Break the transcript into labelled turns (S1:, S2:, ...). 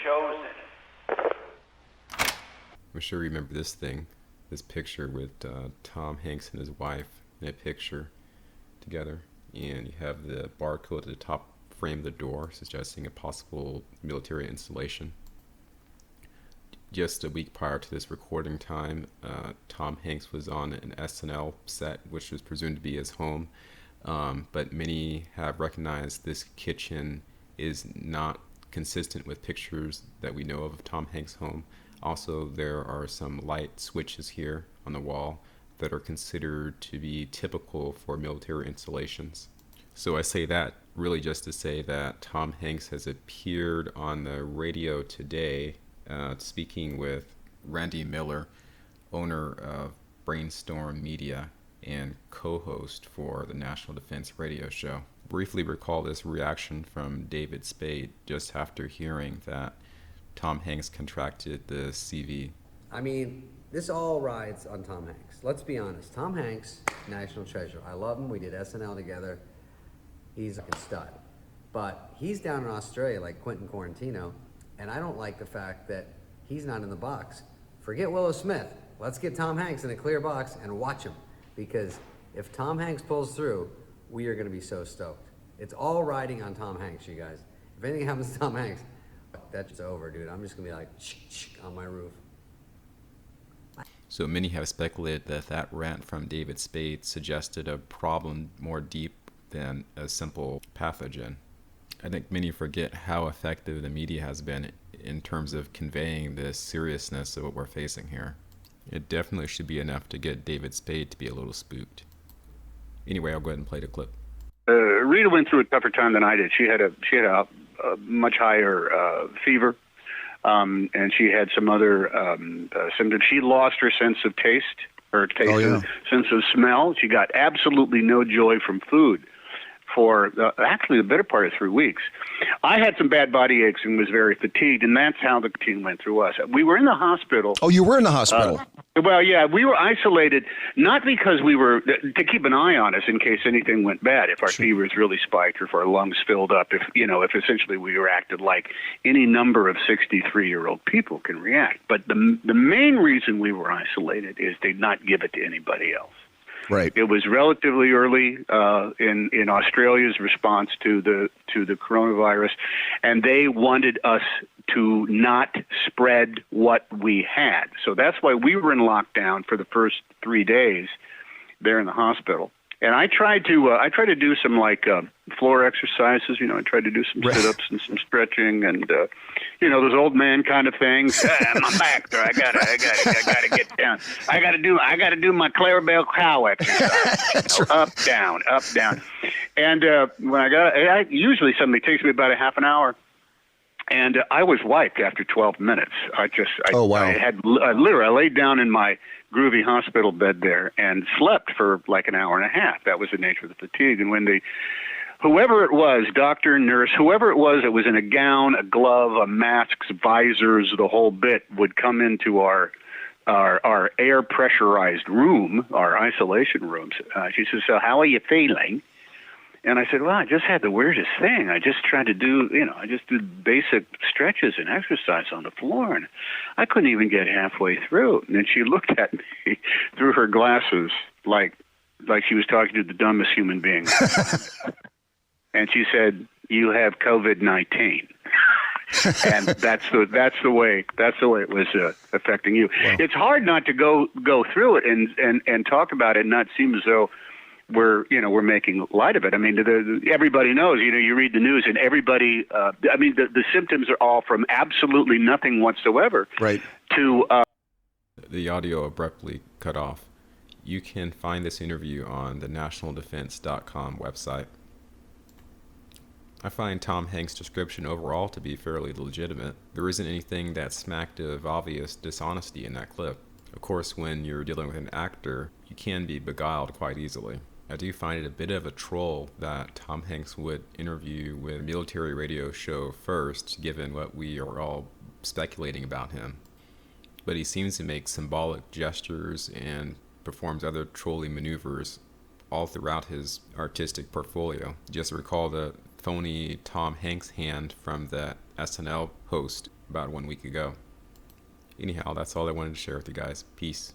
S1: chosen.
S2: I'm sure you remember this picture with Tom Hanks and his wife in a picture together, and you have the barcode at the top frame of the door suggesting a possible military installation. Just a week prior to this recording time, Tom Hanks was on an SNL set, which was presumed to be his home, but many have recognized this kitchen is not consistent with pictures that we know of Tom Hanks' home. Also, there are some light switches here on the wall that are considered to be typical for military installations. So I say that really just to say that Tom Hanks has appeared on the radio today speaking with Randy Miller, owner of Brainstorm Media and co-host for the National Defense Radio Show. Briefly recall this reaction from David Spade just after hearing that Tom Hanks contracted the CV.
S3: I mean, this all rides on Tom Hanks. Let's be honest. Tom Hanks, national treasure. I love him. We did SNL together. He's a stud. But he's down in Australia like Quentin Quarantino, and I don't like the fact that he's not in the box. Forget Willow Smith. Let's get Tom Hanks in a clear box and watch him. Because if Tom Hanks pulls through, we are going to be so stoked. It's all riding on Tom Hanks, you guys. If anything happens to Tom Hanks, that's over, dude. I'm just going to be like, shh, on my roof.
S2: So many have speculated that that rant from David Spade suggested a problem more deep than a simple pathogen. I think many forget how effective the media has been in terms of conveying the seriousness of what we're facing here. It definitely should be enough to get David Spade to be a little spooked. Anyway, I'll go ahead and play the clip.
S4: Rita went through a tougher time than I did. She had a much higher fever, and she had some other symptoms. She lost her sense of taste, sense of smell. She got absolutely no joy from food for actually the better part of 3 weeks. I had some bad body aches and was very fatigued, and that's how the team went through us. We were in the hospital.
S5: Oh, you were in the hospital?
S4: Well, yeah, we were isolated, not because we were, to keep an eye on us in case anything went bad, if our fevers really spiked or if our lungs filled up, if essentially we reacted like any number of 63-year-old people can react. But the main reason we were isolated is they not give it to anybody else.
S5: Right.
S4: It was relatively early in Australia's response to the coronavirus, and they wanted us to not spread what we had. So that's why we were in lockdown for the first 3 days there in the hospital. And I tried to do some floor exercises. I tried to do some sit-ups and some stretching and those old man kind of things. My back, I gotta get down. I gotta do my Clarabelle cow exercise. Up, down, up, down. And when it usually something takes me about a half an hour. And I was wiped after 12 minutes.
S5: Oh, wow.
S4: I laid down in my groovy hospital bed there and slept for like an hour and a half. That was the nature of the fatigue. And when whoever it was, doctor, nurse, whoever it was that was in a gown, a glove, a mask, visors, the whole bit, would come into our air pressurized room, our isolation rooms. She says, "So how are you feeling?" And I said, "Well, I just had the weirdest thing. I just tried to do, I just did basic stretches and exercise on the floor, and I couldn't even get halfway through." And then she looked at me through her glasses like she was talking to the dumbest human being. And she said, "You have COVID-19." And that's the way it was affecting you. Wow. It's hard not to go through it and talk about it and not seem as though we're making light of it. I mean, everybody knows. You read the news, and everybody. The symptoms are all from absolutely nothing whatsoever.
S5: Right.
S4: To
S2: the audio abruptly cut off. You can find this interview on the nationaldefense.com website. I find Tom Hanks' description overall to be fairly legitimate. There isn't anything that smacked of obvious dishonesty in that clip. Of course, when you're dealing with an actor, you can be beguiled quite easily. I do find it a bit of a troll that Tom Hanks would interview with a military radio show first, given what we are all speculating about him. But he seems to make symbolic gestures and performs other trolling maneuvers all throughout his artistic portfolio. Just recall the phony Tom Hanks hand from the SNL host about 1 week ago. Anyhow, that's all I wanted to share with you guys. Peace.